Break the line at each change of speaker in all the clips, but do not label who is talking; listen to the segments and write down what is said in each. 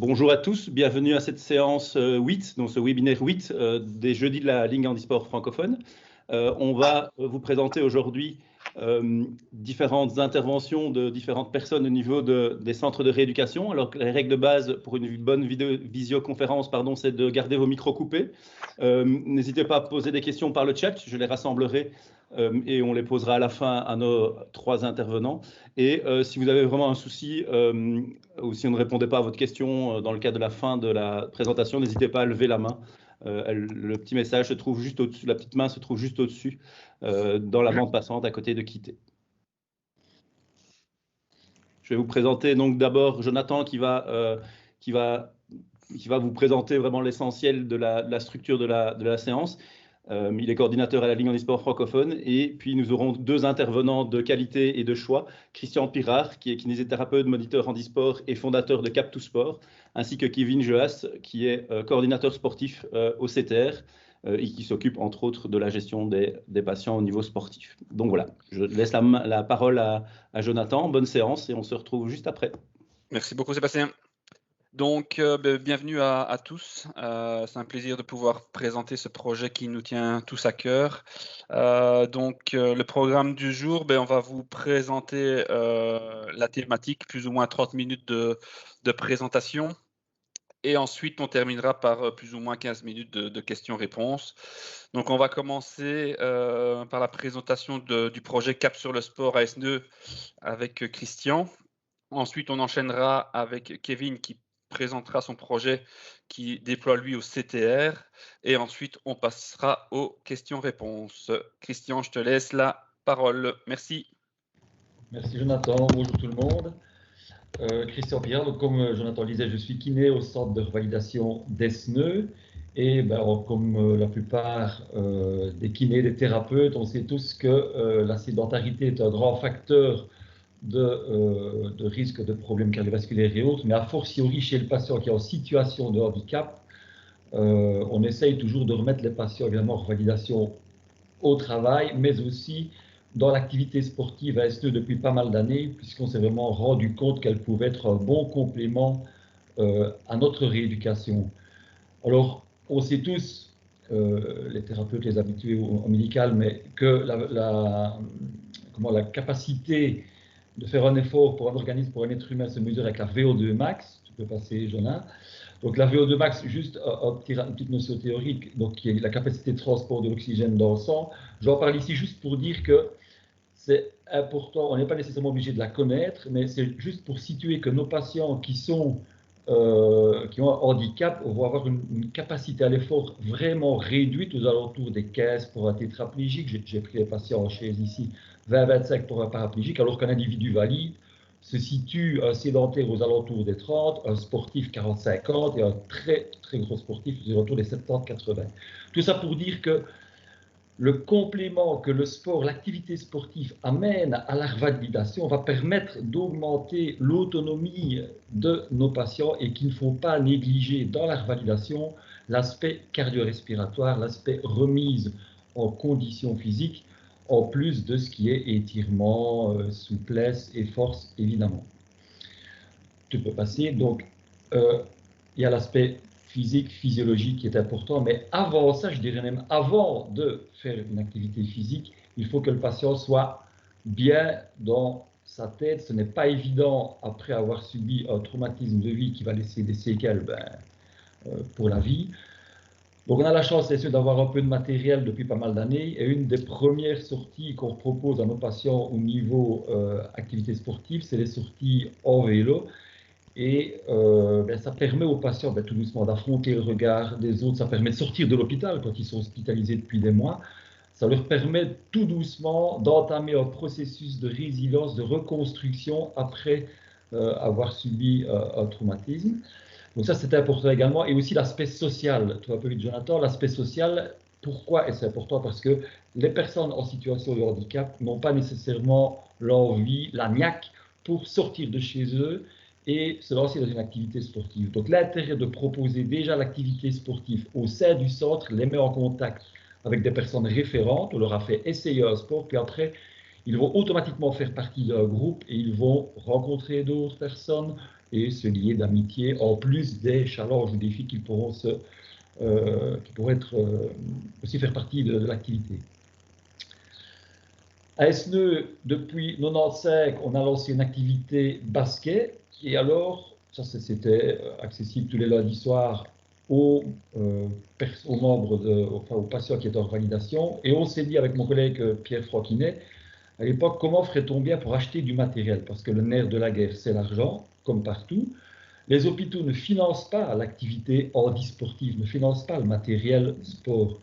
Bonjour à tous, bienvenue à cette séance 8, donc ce webinaire 8 des jeudis de la Ligue handisport francophone. On va vous présenter aujourd'hui différentes interventions de différentes personnes au niveau des centres de rééducation. Alors que les règles de base pour une bonne visioconférence, c'est de garder vos micros coupés. N'hésitez pas à poser des questions par le chat, je les rassemblerai et on les posera à la fin à nos trois intervenants. Et si vous avez vraiment un souci ou si on ne répondait pas à votre question dans le cadre de la fin de la présentation, n'hésitez pas à lever la main. Le petit message se trouve juste au-dessus, la petite main se trouve juste au-dessus dans la bande passante à côté de quitter. Je vais vous présenter donc d'abord Jonathan qui va vous présenter vraiment l'essentiel de la structure de la séance. Il est coordinateur à la Ligue handisport francophone. Et puis nous aurons deux intervenants de qualité et de choix. Christian Pirard, qui est kinésithérapeute, moniteur handisport et fondateur de Cap to Sport, ainsi que Kevin Joas, qui est coordinateur sportif au CTR et qui s'occupe entre autres de la gestion des patients au niveau sportif. Donc voilà, je laisse la parole à Jonathan. Bonne séance et on se retrouve juste après.
Merci beaucoup Sébastien. Donc, bienvenue à tous. C'est un plaisir de pouvoir présenter ce projet qui nous tient tous à cœur. Le programme du jour, on va vous présenter la thématique, plus ou moins 30 minutes de présentation. Et ensuite, on terminera par plus ou moins 15 minutes de questions-réponses. Donc, on va commencer par la présentation du projet Cap sur le sport à SNE avec Christian. Ensuite, on enchaînera avec Kevin qui présentera son projet qui déploie lui au CTR. Et ensuite, on passera aux questions-réponses. Christian, je te laisse la parole. Merci.
Merci Jonathan. Bonjour tout le monde. Christian Pirard, donc comme Jonathan le disait, je suis kiné au centre de revalidation d'Esneux. Et comme la plupart des kinés, des thérapeutes, on sait tous que la sédentarité est un grand facteur de risque de problèmes cardiovasculaires et autres, mais a fortiori chez le patient qui est en situation de handicap, on essaye toujours de remettre les patients évidemment en revalidation au travail, mais aussi dans l'activité sportive à SNE depuis pas mal d'années, puisqu'on s'est vraiment rendu compte qu'elle pouvait être un bon complément à notre rééducation. Alors, on sait tous, les thérapeutes, les habitués en médical, mais que la capacité de faire un effort pour un organisme, pour un être humain, se mesure avec la VO2 max. Tu peux passer, Jonah. Donc la VO2 max, juste une petite notion théorique, donc qui est la capacité de transport de l'oxygène dans le sang. J'en parle ici juste pour dire que c'est important, on n'est pas nécessairement obligé de la connaître, mais c'est juste pour situer que nos patients qui ont un handicap vont avoir une capacité à l'effort vraiment réduite aux alentours des 15 pour un tétraplégique. J'ai pris les patients en chaise ici, 20-25 pour un paraplégique, alors qu'un individu valide se situe un sédentaire aux alentours des 30, un sportif 40-50 et un très très gros sportif aux alentours des 70-80. Tout ça pour dire que le complément que le sport, l'activité sportive amène à la revalidation va permettre d'augmenter l'autonomie de nos patients et qu'il ne faut pas négliger dans la revalidation l'aspect cardio-respiratoire, l'aspect remise en condition physique, en plus de ce qui est étirement, souplesse et force, évidemment. Tu peux passer. Donc, il y a l'aspect physique, physiologique qui est important, mais avant ça, je dirais même avant de faire une activité physique, il faut que le patient soit bien dans sa tête. Ce n'est pas évident après avoir subi un traumatisme de vie qui va laisser des séquelles pour la vie. Donc on a la chance d'avoir un peu de matériel depuis pas mal d'années, et une des premières sorties qu'on propose à nos patients au niveau activité sportive, c'est les sorties en vélo. Et ça permet aux patients tout doucement d'affronter le regard des autres, ça permet de sortir de l'hôpital quand ils sont hospitalisés depuis des mois, ça leur permet tout doucement d'entamer un processus de résilience, de reconstruction après avoir subi un traumatisme. Donc ça, c'est important également. Et aussi l'aspect social, tu vois un peu vite Jonathan, l'aspect social, pourquoi est-ce important? Parce que les personnes en situation de handicap n'ont pas nécessairement l'envie, la niaque pour sortir de chez eux et se lancer dans une activité sportive. Donc l'intérêt de proposer déjà l'activité sportive au sein du centre les met en contact avec des personnes référentes, on leur a fait essayer un sport, puis après, ils vont automatiquement faire partie d'un groupe et ils vont rencontrer d'autres personnes et se lier d'amitié, en plus des challenges ou défis qui pourront être, aussi faire partie de l'activité. À Esneux, depuis 1995, on a lancé une activité basket, et alors, ça c'était accessible tous les lundis soirs aux membres, aux patients qui étaient en validation, et on s'est dit avec mon collègue Pierre Franquinet, à l'époque, comment ferait-on bien pour acheter du matériel? Parce que le nerf de la guerre, c'est l'argent, comme partout. Les hôpitaux ne financent pas l'activité handisportive, ne financent pas le matériel sport.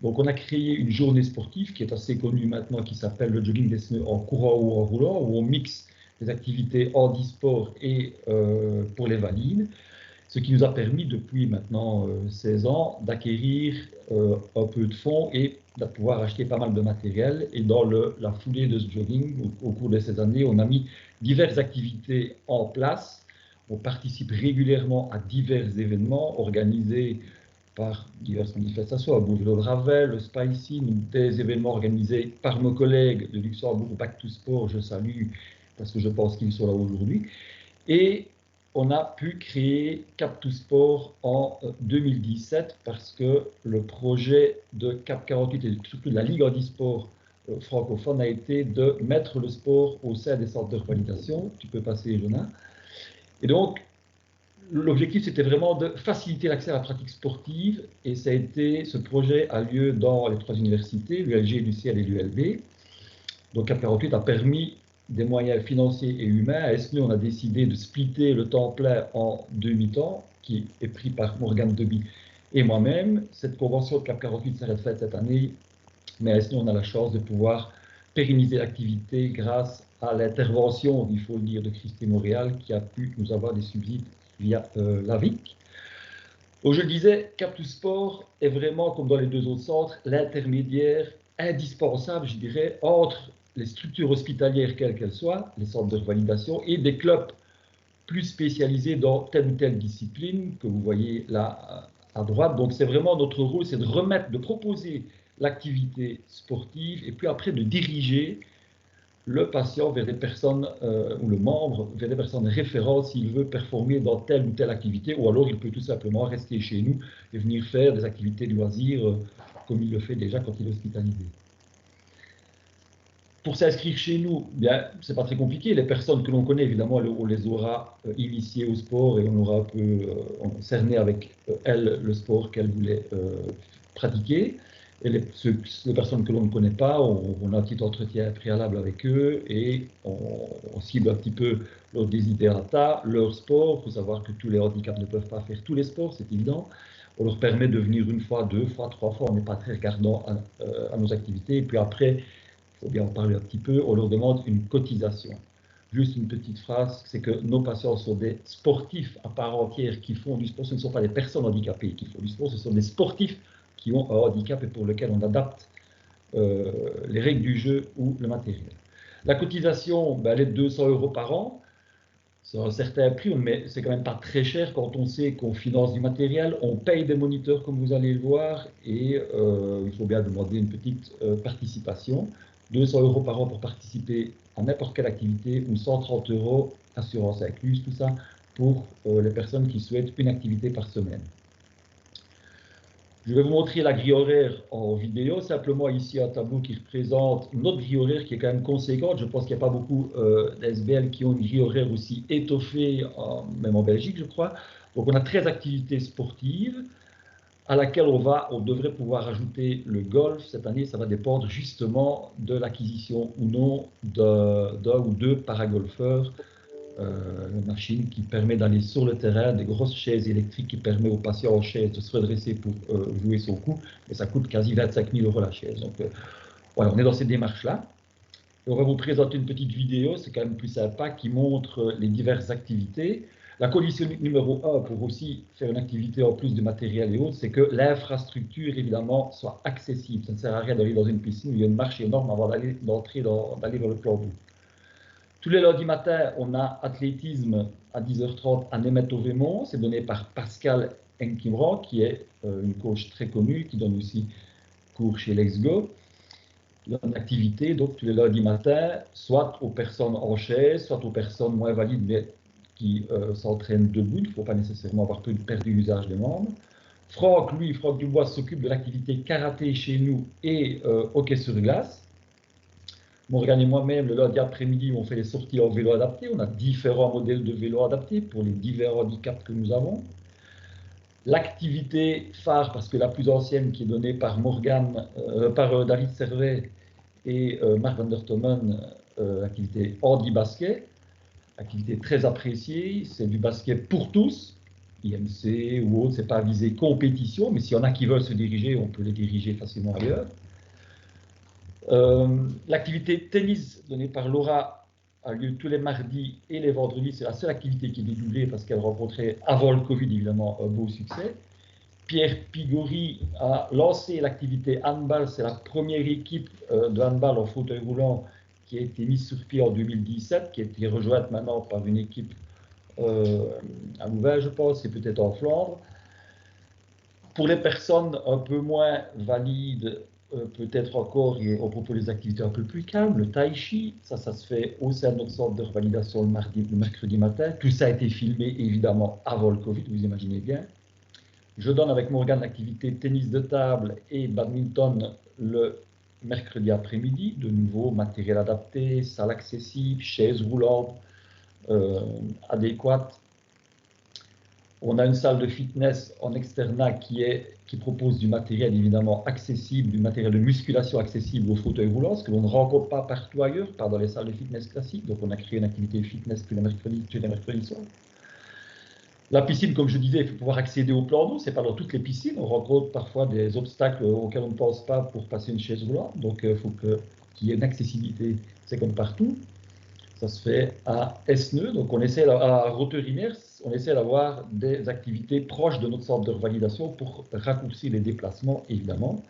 Donc on a créé une journée sportive qui est assez connue maintenant, qui s'appelle le jogging d'Esneux en courant ou en roulant, où on mixe les activités handisport et pour les valides, ce qui nous a permis depuis maintenant 16 ans d'acquérir un peu de fonds et de pouvoir acheter pas mal de matériel. Et dans la foulée de ce jogging, au cours de ces années, on a mis diverses activités en place. On participe régulièrement à divers événements organisés par diverses manifestations, à Bourg-de Ravel, le Spicy, des événements organisés par nos collègues de Luxembourg, Back to Sport, je salue, parce que je pense qu'ils sont là aujourd'hui. Et on a pu créer Cap to Sport en 2017 parce que le projet de Cap 48 et surtout de la Ligue handisport francophone a été de mettre le sport au sein des centres de revalidation. Tu peux passer, Jonas. Et donc, l'objectif, c'était vraiment de faciliter l'accès à la pratique sportive, et ce projet a lieu dans les 3 universités, l'ULG, l'UCL et l'ULB. Donc Cap 48 a permis des moyens financiers et humains. À Esneux, on a décidé de splitter le temps plein en 2 mi-temps, qui est pris par Morgane Deby et moi-même. Cette convention de Cap 48 s'arrête faite cette année, mais à Esneux, on a la chance de pouvoir pérenniser l'activité grâce à l'intervention, il faut le dire, de Christie Montréal, qui a pu nous avoir des subsides via l'AVIC. Donc je le disais, Cap to Sport est vraiment, comme dans les 2 autres centres, l'intermédiaire indispensable, je dirais, entre les structures hospitalières, quelles qu'elles soient, les centres de revalidation, et des clubs plus spécialisés dans telle ou telle discipline, que vous voyez là à droite. Donc c'est vraiment notre rôle, c'est de proposer l'activité sportive, et puis après de diriger le patient vers des personnes, ou le membre vers des personnes référentes s'il veut performer dans telle ou telle activité, ou alors il peut tout simplement rester chez nous et venir faire des activités de loisirs comme il le fait déjà quand il est hospitalisé. Pour s'inscrire chez nous, bien, c'est pas très compliqué. Les personnes que l'on connaît, évidemment, on les aura initiées au sport, et on aura un peu cerné avec elles le sport qu'elles voulaient pratiquer. Et les personnes que l'on ne connaît pas, on a un petit entretien préalable avec eux, et on cible un petit peu leur desiderata, leur sport. Il faut savoir que tous les handicaps ne peuvent pas faire tous les sports, c'est évident. On leur permet de venir 1 fois, 2 fois, 3 fois. On n'est pas très regardant à nos activités. Et puis après, il faut bien en parler un petit peu, on leur demande une cotisation. Juste une petite phrase, c'est que nos patients sont des sportifs à part entière qui font du sport. Ce ne sont pas des personnes handicapées qui font du sport, ce sont des sportifs qui ont un handicap et pour lequel on adapte les règles du jeu ou le matériel. La cotisation, ben, elle est de 200 € par an. C'est un certain prix, mais c'est quand même pas très cher quand on sait qu'on finance du matériel, on paye des moniteurs comme vous allez le voir, et il faut bien demander une petite participation. 200 € par an pour participer à n'importe quelle activité, ou 130 €, assurance incluse, tout ça, pour les personnes qui souhaitent une activité par semaine. Je vais vous montrer la grille horaire en vidéo, simplement ici un tableau qui représente notre grille horaire qui est quand même conséquente. Je pense qu'il n'y a pas beaucoup d'SBL qui ont une grille horaire aussi étoffée, même en Belgique, je crois. Donc on a 13 activités sportives à laquelle on devrait pouvoir ajouter le golf. Cette année, ça va dépendre justement de l'acquisition ou non d'un ou 2 paragolfeurs. Une machine qui permet d'aller sur le terrain, des grosses chaises électriques qui permettent au patient en chaise de se redresser pour jouer son coup, et ça coûte quasi 25 000 € la chaise. Donc voilà, on est dans cette démarche-là. On va vous présenter une petite vidéo, c'est quand même plus sympa, qui montre les diverses activités. La condition numéro 1 pour aussi faire une activité en plus de matériel et autres, c'est que l'infrastructure, évidemment, soit accessible. Ça ne sert à rien d'aller dans une piscine où il y a une marche énorme avant d'aller vers le plan d'eau. Tous les lundis matins, on a athlétisme à 10h30 à Németh-au-Vémont. C'est donné par Pascal Enkimran, qui est une coach très connue, qui donne aussi cours chez LexGo. Il y a une activité, donc tous les lundis matins, soit aux personnes en chaise, soit aux personnes moins valides, mais qui s'entraîne debout. Il ne faut pas nécessairement avoir perdu l'usage des membres. Franck Dubois s'occupe de l'activité karaté chez nous et hockey sur glace. Morgane et moi-même, le lundi après-midi, on fait les sorties en vélo adapté. On a différents modèles de vélo adaptés pour les divers handicaps que nous avons. L'activité phare, parce que la plus ancienne qui est donnée par David Servet et Marc van der Tomen, l'activité handi-basket, activité très appréciée, c'est du basket pour tous, IMC ou autre, c'est pas visé compétition, mais s'il y en a qui veulent se diriger, on peut les diriger facilement ailleurs. L'activité tennis donnée par Laura a lieu tous les mardis et les vendredis. C'est la seule activité qui est dédoublée parce qu'elle rencontrait, avant le Covid évidemment, un beau succès. Pierre Pigori a lancé l'activité handball. C'est la première équipe de handball en fauteuil roulant qui a été mise sur pied en 2017, qui a été rejointe maintenant par une équipe à Louvain, je pense, et peut-être en Flandre. Pour les personnes un peu moins valides, peut-être encore, on propose des activités un peu plus calmes, le tai chi, ça se fait au sein de notre centre de revalidation le mercredi matin. Tout ça a été filmé, évidemment, avant le Covid, vous imaginez bien. Je donne avec Morgane l'activité tennis de table et badminton le mercredi après-midi. De nouveau, matériel adapté, salle accessible, chaise roulante adéquate. On a une salle de fitness en externat qui propose du matériel évidemment accessible, du matériel de musculation accessible aux fauteuils roulants, ce que l'on ne rencontre pas partout ailleurs, pas dans les salles de fitness classiques. Donc on a créé une activité fitness tous les mercredis soirs. La piscine, comme je disais, il faut pouvoir accéder au plan d'eau. Ce n'est pas dans toutes les piscines. On rencontre parfois des obstacles auxquels on ne pense pas pour passer une chaise roulante. Donc il faut qu'il y ait une accessibilité. C'est comme partout. Ça se fait à Esneux, donc on essaie à Roterimers, on essaie d'avoir des activités proches de notre centre de revalidation pour raccourcir les déplacements, évidemment.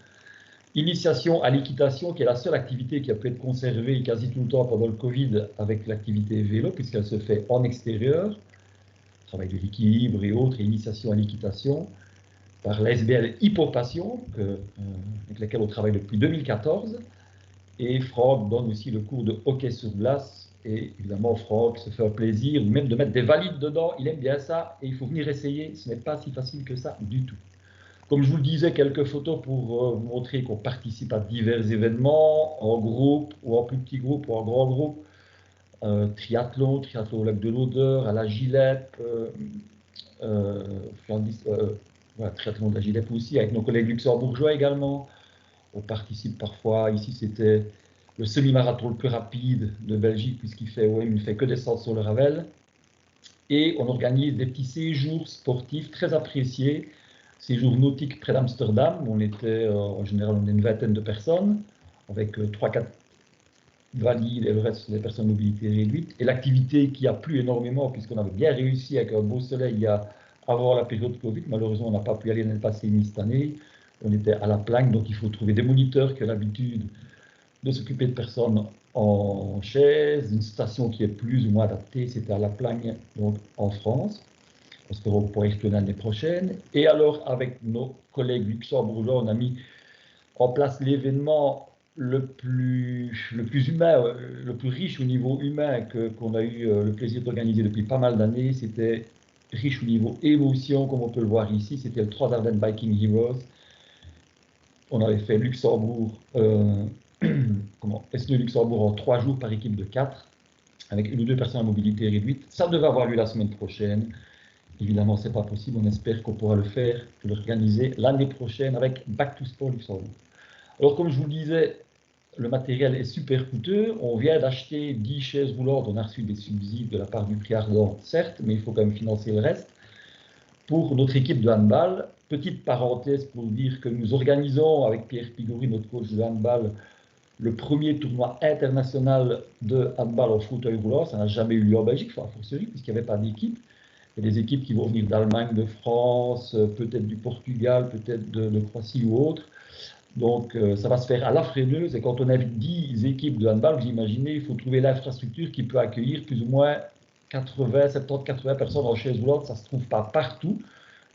Initiation à l'équitation, qui est la seule activité qui a pu être conservée quasi tout le temps pendant le Covid avec l'activité vélo, puisqu'elle se fait en extérieur, travail de l'équilibre et autres, et initiation à l'équitation, par l'ASBL Hippopassion, avec laquelle on travaille depuis 2014. Et Franck donne aussi le cours de hockey sur glace. Et évidemment, Franck se fait un plaisir, même de mettre des valides dedans. Il aime bien ça et il faut venir essayer. Ce n'est pas si facile que ça du tout. Comme je vous le disais, quelques photos pour vous montrer qu'on participe à divers événements, en groupe ou en plus petit groupe ou en grand groupe. Triathlon au lac de l'Odeur, à la Gilep, triathlon de la Gilep aussi, avec nos collègues luxembourgeois également. On participe parfois, ici c'était le semi-marathon le plus rapide de Belgique, puisqu'il ne fait que descendre sur le Ravel. Et on organise des petits séjours sportifs très appréciés, séjours nautiques près d'Amsterdam. On était, en général, on est une vingtaine de personnes, avec 3-4 valides et le reste des personnes de mobilité réduite. Et l'activité qui a plu énormément, puisqu'on avait bien réussi avec un beau soleil avant la période Covid, malheureusement on n'a pas pu aller l'année passée ni cette année. On était à la plagne, donc il faut trouver des moniteurs qui ont l'habitude de s'occuper de personnes en chaise, une station qui est plus ou moins adaptée, c'était à la Plagne, donc en France, parce qu'on pourra y retourner l'année prochaine. Et alors, avec nos collègues luxembourgeois, on a mis en place l'événement le plus humain, le plus riche au niveau humain qu'on a eu le plaisir d'organiser depuis pas mal d'années. C'était riche au niveau émotion, comme on peut le voir ici. C'était le Transardennes Biking Heroes. On avait fait Luxembourg, Esneux-Luxembourg en 3 jours par équipe de 4, avec 1 ou 2 personnes à mobilité réduite. Ça devait avoir lieu la semaine prochaine. Évidemment, ce n'est pas possible. On espère qu'on pourra le faire, l'organiser l'année prochaine avec Back to Sport Luxembourg. Alors, comme je vous le disais, le matériel est super coûteux. On vient d'acheter 10 chaises roulantes. On a reçu des subsides de la part du prix ardent, certes, mais il faut quand même financer le reste. Pour notre équipe de handball, petite parenthèse pour dire que nous organisons avec Pierre Pigori, notre coach de handball, le premier tournoi international de handball en fauteuil roulant. Ça n'a jamais eu lieu en Belgique, a fortiori, puisqu'il n'y avait pas d'équipe. Il y a des équipes qui vont venir d'Allemagne, de France, peut-être du Portugal, peut-être de Croatie ou autre. Donc ça va se faire à la freineuse. Et quand on invite 10 équipes de handball, vous imaginez, il faut trouver l'infrastructure qui peut accueillir plus ou moins 80 personnes en chaise roulante. Ça ne se trouve pas partout.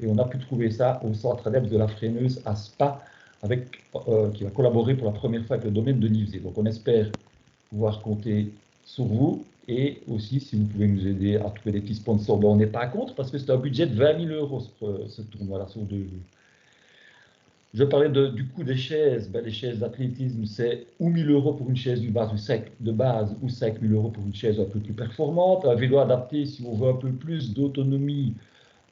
Et on a pu trouver ça au centre adepte de la freineuse à Spa, qui va collaborer pour la première fois avec le domaine de Nivesé. Donc on espère pouvoir compter sur vous Et aussi, si vous pouvez nous aider à trouver des petits sponsors, ben on n'est pas contre parce que c'est un budget de 20 000 € ce tournoi-là sur 2 jours. Je parlais du coût des chaises. Ben, les chaises d'athlétisme, c'est ou 1 000 € pour une chaise de base ou 5 000 € pour une chaise un peu plus performante. Un vélo adapté, si on veut un peu plus d'autonomie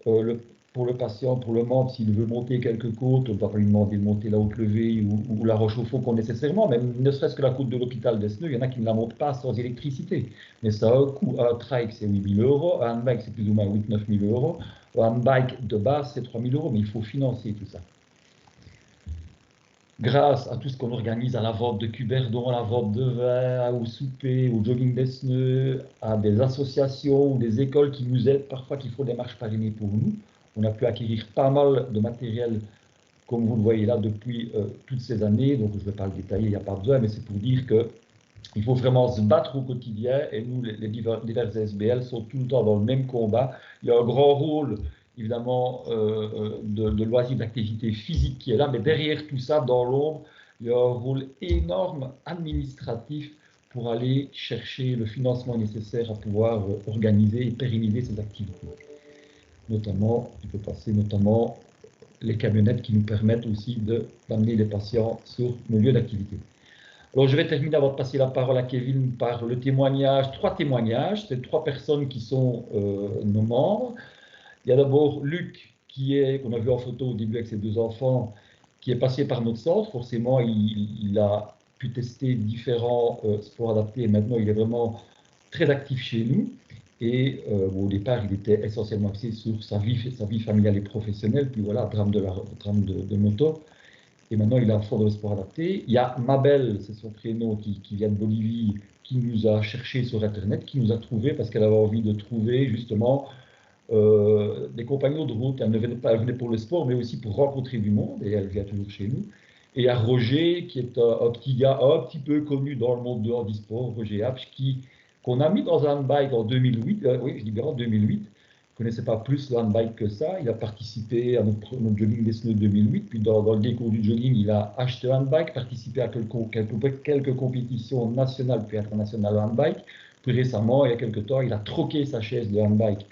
pour le patient, pour le membre, s'il veut monter quelques côtes, on ne va pas lui demander de monter la haute levée ou la roche au faucon nécessairement, même ne serait-ce que la côte de l'hôpital d'Esneux, il y en a qui ne la montent pas sans électricité. Mais ça a un coût. Un trike, c'est 8 000 €, un handbike, c'est plus ou moins 8 000 à 9 000 €, un handbike de base, c'est 3 000 €, mais il faut financer tout ça. Grâce à tout ce qu'on organise à la vente de Cuberdon, à la vente de vin, au souper, au jogging d'Esneux, à des associations ou des écoles qui nous aident parfois, qui font des marches parrainées pour nous, on a pu acquérir pas mal de matériel, comme vous le voyez là, depuis toutes ces années. Donc je ne vais pas le détailler, il n'y a pas besoin, mais c'est pour dire qu'il faut vraiment se battre au quotidien. Et nous, les divers SBL sont tout le temps dans le même combat. Il y a un grand rôle évidemment de loisirs, d'activité physique qui est là, mais derrière tout ça, dans l'ombre, il y a un rôle énorme administratif pour aller chercher le financement nécessaire à pouvoir organiser et pérenniser ces activités. Notamment, il peut passer notamment les camionnettes qui nous permettent aussi d'amener les patients sur nos lieux d'activité. Alors, je vais terminer avant de passer la parole à Kevin par le témoignage, 3 témoignages, c'est 3 personnes qui sont nos membres. Il y a d'abord Luc, qu'on a vu en photo au début avec ses 2 enfants, qui est passé par notre centre. Forcément, il a pu tester différents sports adaptés et maintenant il est vraiment très actif chez nous. Et au départ, il était essentiellement axé sur sa vie familiale et professionnelle. Puis voilà, drame de moto. Et maintenant, il est à fond dans le sport adapté. Il y a Mabel, c'est son prénom, qui vient de Bolivie, qui nous a cherché sur Internet, qui nous a trouvé parce qu'elle avait envie de trouver justement des compagnons de route. Elle venait pour le sport, mais aussi pour rencontrer du monde, et elle vient toujours chez nous. Et il y a Roger, qui est un petit gars un petit peu connu dans le monde de handisport, Roger Hapsch, qu'on a mis dans un handbike en 2008, oui, je dis bien en 2008. Je ne connaissais pas plus le handbike que ça. Il a participé à notre jogging d'Esneux 2008, puis dans le décours du jogging, il a acheté un handbike, participé à quelques compétitions nationales puis internationales de handbike. Plus récemment, il y a quelques temps, il a troqué sa chaise de handbike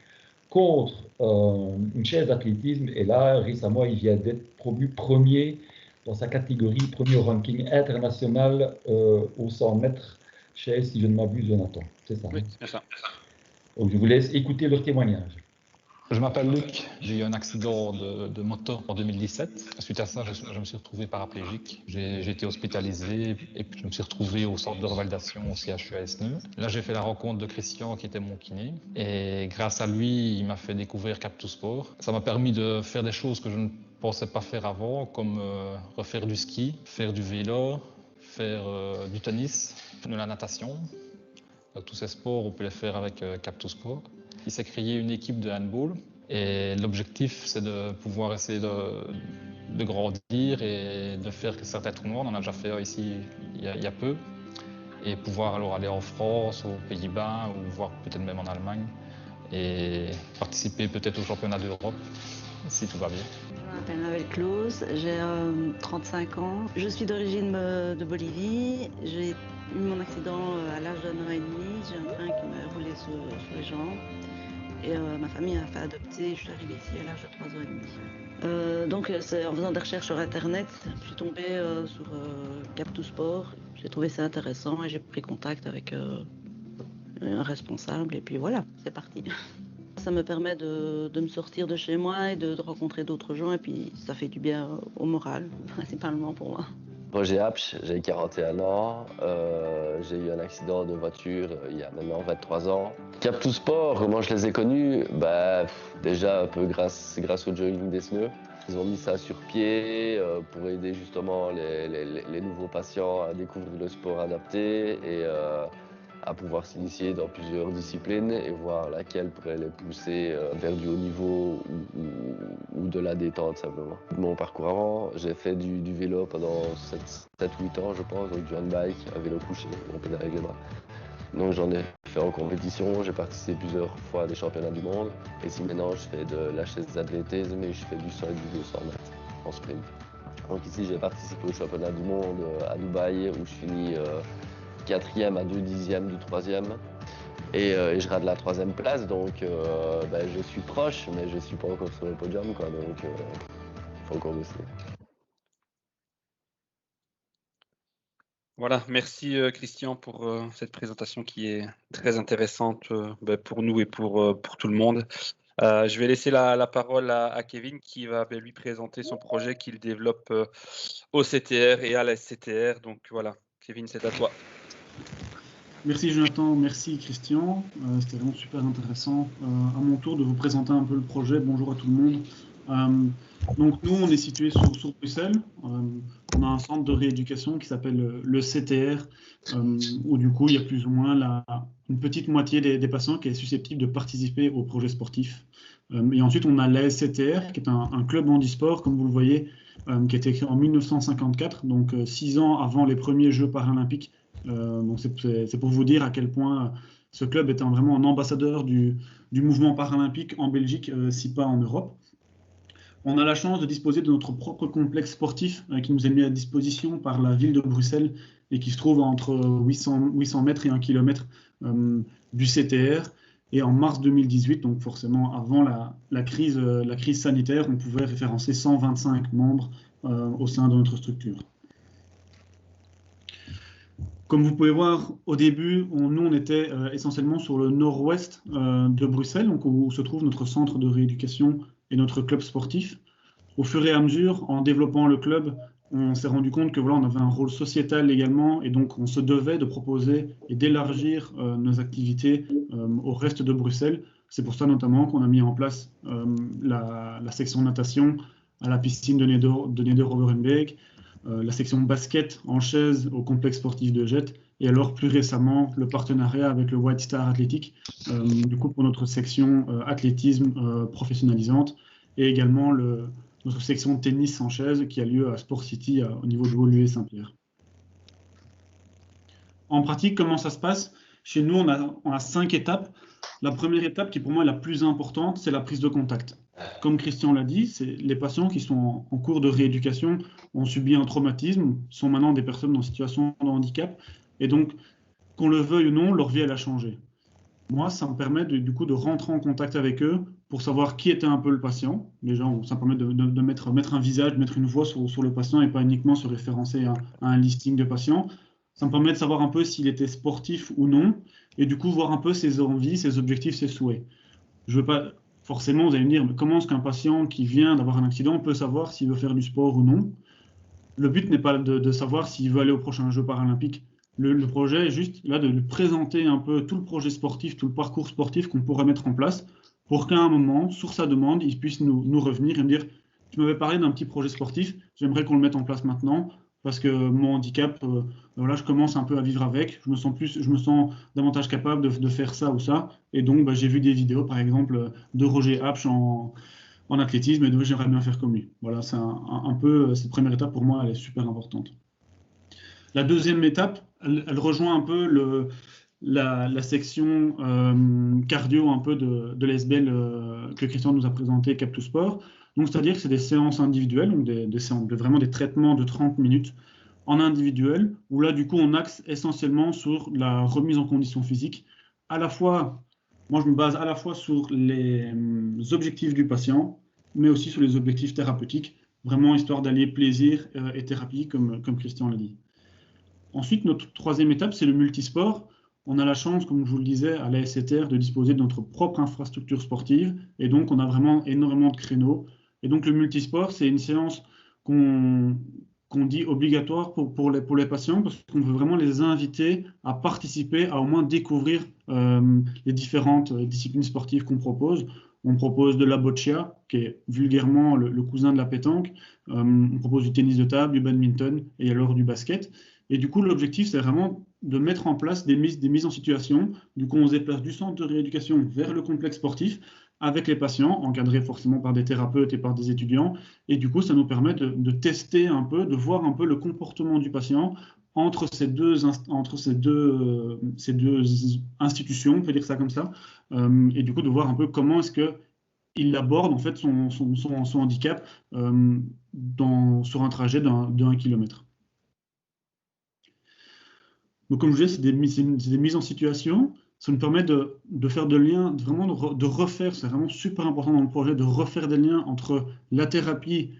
contre une chaise d'athlétisme, et là, récemment, il vient d'être promu premier dans sa catégorie, premier au ranking international au 100 mètres chaise, si je ne m'abuse, Jonathan. C'est ça.
Oui, c'est ça.
Donc, je vous laisse écouter leur témoignage.
Je m'appelle Luc, j'ai eu un accident de moto en 2017. Suite à ça, je me suis retrouvé paraplégique. J'ai été hospitalisé et puis je me suis retrouvé au centre de revalidation au CHU à Esneux. Là, j'ai fait la rencontre de Christian qui était mon kiné. Et grâce à lui, il m'a fait découvrir Cap2Sport. Ça m'a permis de faire des choses que je ne pensais pas faire avant, comme refaire du ski, faire du vélo, faire du tennis, de la natation. Tous ces sports, on peut les faire avec Cap2Sport. Il s'est créé une équipe de handball et l'objectif, c'est de pouvoir essayer de grandir et de faire certains tournois. On en a déjà fait ici il y a peu et pouvoir alors aller en France, aux Pays-Bas ou voire peut-être même en Allemagne et participer peut-être au championnat d'Europe si tout va bien.
Je m'appelle Mabel Claus, j'ai 35 ans. Je suis d'origine de Bolivie. J'ai eu mon accident à l'âge d'1 an et demi. J'ai un train qui m'a roulé sur les jambes. Et ma famille a fait adopter. Je suis arrivée ici à l'âge de 3 ans et demi. Donc c'est en faisant des recherches sur Internet, je suis tombée sur Cap2Sport. J'ai trouvé ça intéressant et j'ai pris contact avec un responsable. Et puis voilà, c'est parti. Ça me permet de me sortir de chez moi et de rencontrer d'autres gens, et puis ça fait du bien au moral, principalement pour moi.
Roger Hapsch, j'ai 41 ans, j'ai eu un accident de voiture il y a maintenant 23 ans. Cap2Sport, comment je les ai connus? Déjà un peu grâce au jogging d'Esneux. Ils ont mis ça sur pied pour aider justement les nouveaux patients à découvrir le sport adapté et à pouvoir s'initier dans plusieurs disciplines et voir laquelle pourrait les pousser vers du haut niveau ou de la détente simplement. Mon parcours avant, j'ai fait du vélo pendant 7-8 ans je pense, donc du handbike, un vélo couché, on pédale avec les bras. Donc j'en ai fait en compétition, j'ai participé plusieurs fois à des championnats du monde. Et si maintenant je fais de la chaise d'athlétisme et je fais du 100 et du 200 mètres en sprint. Donc ici j'ai participé au championnat du monde à Dubaï où je finis 4e à 2 dixièmes du 3e. et je rate la 3e place, donc je suis proche, mais je suis pas encore sur le podium, quoi, donc faut encore bosser.
Voilà, merci Christian pour cette présentation qui est très intéressante pour nous et pour tout le monde. Je vais laisser la parole à Kevin qui va lui présenter son projet qu'il développe au CTR et à la SCTR. Donc voilà, Kevin, c'est à toi.
Merci Jonathan, merci Christian. C'était vraiment super intéressant. À mon tour de vous présenter un peu le projet. Bonjour à tout le monde. Donc nous, on est situé sur Bruxelles. On a un centre de rééducation qui s'appelle le CTR, où du coup, il y a plus ou moins une petite moitié des patients qui est susceptible de participer au projet sportif. Et ensuite, on a l'ASCTR, qui est un club handisport, comme vous le voyez, qui a été créé en 1954, donc 6 ans avant les premiers Jeux paralympiques. Donc c'est pour vous dire à quel point ce club est vraiment un ambassadeur du mouvement paralympique en Belgique, si pas en Europe. On a la chance de disposer de notre propre complexe sportif qui nous est mis à disposition par la ville de Bruxelles et qui se trouve entre 800 mètres et 1 km du CTR. Et en mars 2018, donc forcément avant la crise sanitaire, on pouvait référencer 125 membres au sein de notre structure. Comme vous pouvez voir, au début, nous, on était essentiellement sur le nord-ouest de Bruxelles, donc où se trouve notre centre de rééducation et notre club sportif. Au fur et à mesure, en développant le club, on s'est rendu compte que voilà, on avait un rôle sociétal également, et donc on se devait de proposer et d'élargir nos activités au reste de Bruxelles. C'est pour ça notamment qu'on a mis en place la section natation à la piscine de Neder-Overenbeek, la section basket en chaise au complexe sportif de Jet, et alors plus récemment le partenariat avec le White Star Athletic, du coup pour notre section athlétisme professionnalisante, et également notre section tennis en chaise qui a lieu à Sport City au niveau de Woluwe-Saint-Pierre. En pratique, comment ça se passe? Chez nous, on a 5 étapes. La première étape, qui pour moi est la plus importante, c'est la prise de contact. Comme Christian l'a dit, les patients qui sont en cours de rééducation ont subi un traumatisme, sont maintenant des personnes en situation de handicap, et donc, qu'on le veuille ou non, leur vie elle a changé. Moi, ça me permet du coup de rentrer en contact avec eux pour savoir qui était un peu le patient. Déjà, ça me permet de mettre un visage, de mettre une voix sur le patient et pas uniquement se référencer à un listing de patients. Ça me permet de savoir un peu s'il était sportif ou non, et du coup voir un peu ses envies, ses objectifs, ses souhaits. Je veux pas forcément, vous allez me dire, mais comment est-ce qu'un patient qui vient d'avoir un accident peut savoir s'il veut faire du sport ou non? Le but n'est pas de savoir s'il veut aller au prochain Jeux paralympiques. Le projet est juste là de lui présenter un peu tout le projet sportif, tout le parcours sportif qu'on pourrait mettre en place pour qu'à un moment, sur sa demande, il puisse nous revenir et me dire « Tu m'avais parlé d'un petit projet sportif, j'aimerais qu'on le mette en place maintenant parce que mon handicap, voilà, je commence un peu à vivre avec, je me sens davantage capable de faire ça ou ça. Et donc, j'ai vu des vidéos, par exemple, de Roger Apsch en athlétisme et donc j'aimerais bien faire comme lui. » Voilà, c'est un peu, cette première étape pour moi, elle est super importante. La deuxième étape, elle rejoint un peu la section cardio un peu de l'ESBL que Christian nous a présenté, Cap2Sport. Donc, c'est-à-dire que c'est des séances individuelles, donc vraiment des traitements de 30 minutes en individuel, où là, du coup, on axe essentiellement sur la remise en condition physique. À la fois, moi, je me base à la fois sur les objectifs du patient, mais aussi sur les objectifs thérapeutiques, vraiment histoire d'allier plaisir et thérapie, comme Christian l'a dit. Ensuite, notre troisième étape, c'est le multisport. On a la chance, comme je vous le disais, à la SCTR de disposer de notre propre infrastructure sportive. Et donc, on a vraiment énormément de créneaux. Et donc, le multisport, c'est une séance qu'on dit obligatoire pour les patients parce qu'on veut vraiment les inviter à participer, à au moins découvrir les différentes disciplines sportives qu'on propose. On propose de la boccia, qui est vulgairement le cousin de la pétanque. On propose du tennis de table, du badminton et alors du basket. Et du coup, l'objectif, c'est vraiment de mettre en place des mises en situation. Du coup, on se déplace du centre de rééducation vers le complexe sportif avec les patients, encadrés forcément par des thérapeutes et par des étudiants. Et du coup, ça nous permet de tester un peu, de voir un peu le comportement du patient entre ces deux institutions, on peut dire ça comme ça, et du coup, de voir un peu comment est-ce qu'il aborde en fait son handicap sur un trajet d'1 kilomètre. Donc, comme je disais, c'est des mises en situation. ça nous permet de faire des liens, vraiment de refaire, c'est vraiment super important dans le projet, de refaire des liens entre la thérapie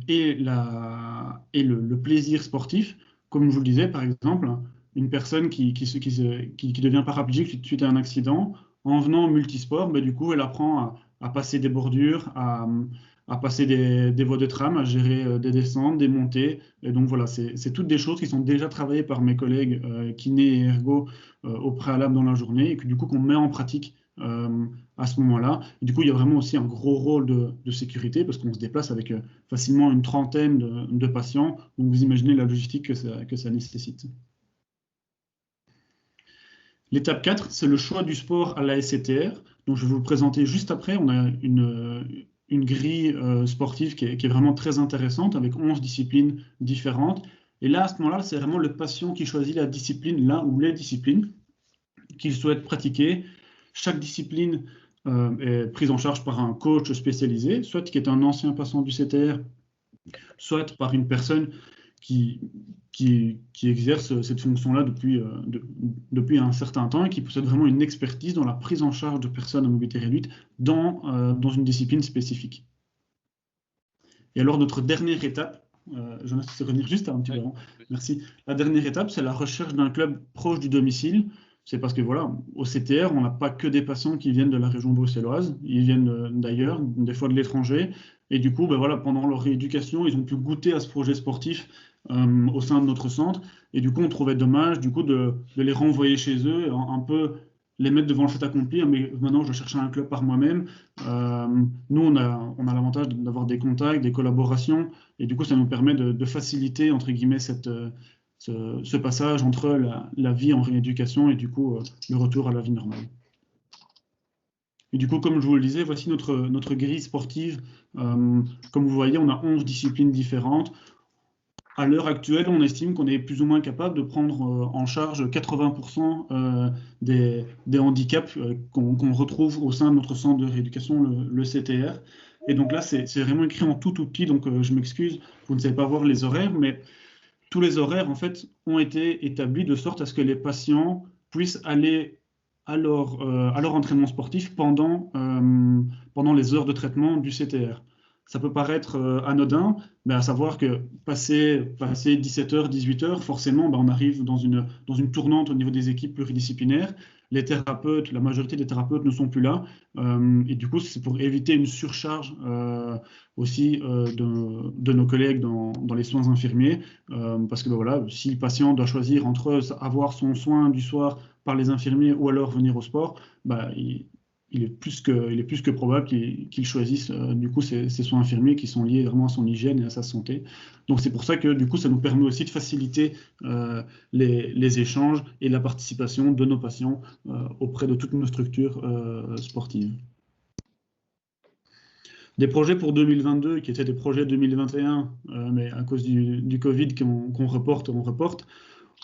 et le plaisir sportif. Comme je vous le disais, par exemple, une personne qui devient paraplégique suite à un accident, en venant multisport, du coup, elle apprend à passer des bordures, à passer des voies de tram, à gérer des descentes, des montées. Et donc voilà, c'est toutes des choses qui sont déjà travaillées par mes collègues kinés et ergo au préalable dans la journée et que du coup qu'on met en pratique à ce moment-là. Et du coup, il y a vraiment aussi un gros rôle de sécurité parce qu'on se déplace avec facilement une trentaine de patients. Donc vous imaginez la logistique que ça nécessite. L'étape 4, c'est le choix du sport à la SCTR. Donc je vais vous le présenter juste après. On a une grille sportive qui est vraiment très intéressante avec 11 disciplines différentes. Et là, à ce moment-là, c'est vraiment le patient qui choisit la discipline, là ou les disciplines qu'il souhaite pratiquer. Chaque discipline est prise en charge par un coach spécialisé, soit qui est un ancien patient du CTR, soit par une personne qui exerce cette fonction-là depuis un certain temps et qui possède vraiment une expertise dans la prise en charge de personnes à mobilité réduite dans une discipline spécifique. Et alors, notre dernière étape, je vais revenir juste un petit peu avant. Merci. La dernière étape, c'est la recherche d'un club proche du domicile. C'est parce que voilà, au CTR, on n'a pas que des patients qui viennent de la région bruxelloise, ils viennent d'ailleurs, des fois de l'étranger. Et du coup, voilà, pendant leur rééducation, ils ont pu goûter à ce projet sportif au sein de notre centre. Et du coup, on trouvait dommage du coup, de les renvoyer chez eux, un peu les mettre devant le fait accompli. Mais maintenant, je cherche un club par moi-même. Nous, on a l'avantage d'avoir des contacts, des collaborations. Et du coup, ça nous permet de faciliter, entre guillemets, ce passage entre la vie en rééducation et du coup, le retour à la vie normale. Et du coup, comme je vous le disais, voici notre grille sportive. Comme vous voyez, on a 11 disciplines différentes. À l'heure actuelle, on estime qu'on est plus ou moins capable de prendre en charge 80% des handicaps qu'on retrouve au sein de notre centre de rééducation, le CTR. Et donc là, c'est vraiment écrit en tout petit, donc je m'excuse, vous ne savez pas voir les horaires, mais tous les horaires, en fait, ont été établis de sorte à ce que les patients puissent aller à leur entraînement sportif pendant les heures de traitement du CTR. Ça peut paraître anodin, mais à savoir que passer 17h, 18h, forcément, on arrive dans une tournante au niveau des équipes pluridisciplinaires. Les thérapeutes, la majorité des thérapeutes ne sont plus là. Et du coup, c'est pour éviter une surcharge aussi de nos collègues dans les soins infirmiers. Parce que voilà, si le patient doit choisir entre avoir son soin du soir par les infirmiers ou alors venir au sport, il est plus que probable qu'il choisisse du coup ces soins infirmiers qui sont liés vraiment à son hygiène et à sa santé. Donc c'est pour ça que du coup ça nous permet aussi de faciliter les échanges et la participation de nos patients auprès de toutes nos structures sportives. Des projets pour 2022 qui étaient des projets 2021, mais à cause du Covid qu'on reporte.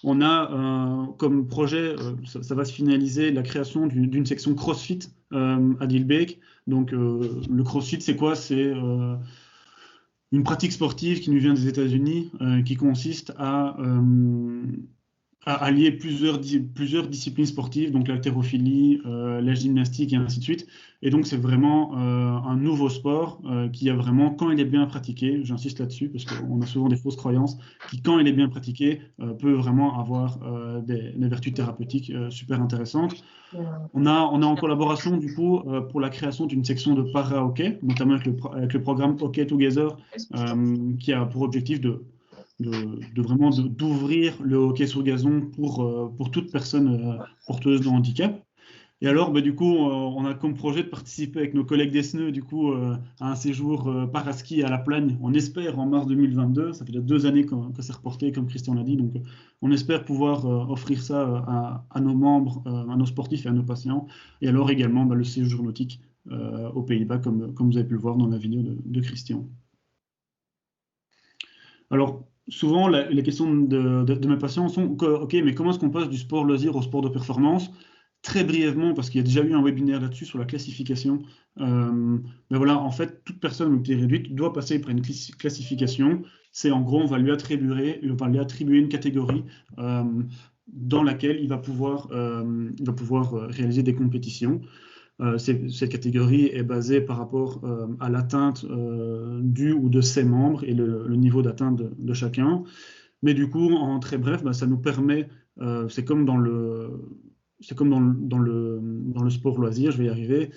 On a comme projet, ça va se finaliser, la création d'une section CrossFit à Dilbeek. Donc le CrossFit, c'est quoi? C'est une pratique sportive qui nous vient des États-Unis, qui consiste à allier plusieurs disciplines sportives, donc l'haltérophilie, la gymnastique et ainsi de suite. Et donc c'est vraiment un nouveau sport qui a vraiment, quand il est bien pratiqué, j'insiste là-dessus parce qu'on a souvent des fausses croyances, qui quand il est bien pratiqué peut vraiment avoir des vertus thérapeutiques super intéressantes. On a en collaboration du coup pour la création d'une section de para-hockey, notamment avec le programme Hockey Together, qui a pour objectif vraiment d'ouvrir le hockey sur gazon pour toute personne porteuse de handicap. Et alors, du coup, on a comme projet de participer avec nos collègues d'Esneux du coup, à un séjour paraski à La Plagne, on espère en mars 2022. Ça fait déjà 2 années que c'est reporté, comme Christian l'a dit. Donc, on espère pouvoir offrir ça à nos membres, à nos sportifs et à nos patients. Et alors également le séjour nautique aux Pays-Bas, comme vous avez pu le voir dans la vidéo de Christian. Alors, souvent, les questions de mes patients sont OK, mais comment est-ce qu'on passe du sport loisir au sport de performance? Très brièvement, parce qu'il y a déjà eu un webinaire là-dessus sur la classification. Mais voilà, en fait, toute personne à mobilité réduite doit passer par une classification. C'est en gros, on va lui attribuer une catégorie dans laquelle il va pouvoir réaliser des compétitions. Cette catégorie est basée par rapport à l'atteinte du ou de ses membres et le niveau d'atteinte de chacun. Mais du coup, en très bref, ça nous permet, c'est comme dans le sport loisir, je vais y arriver.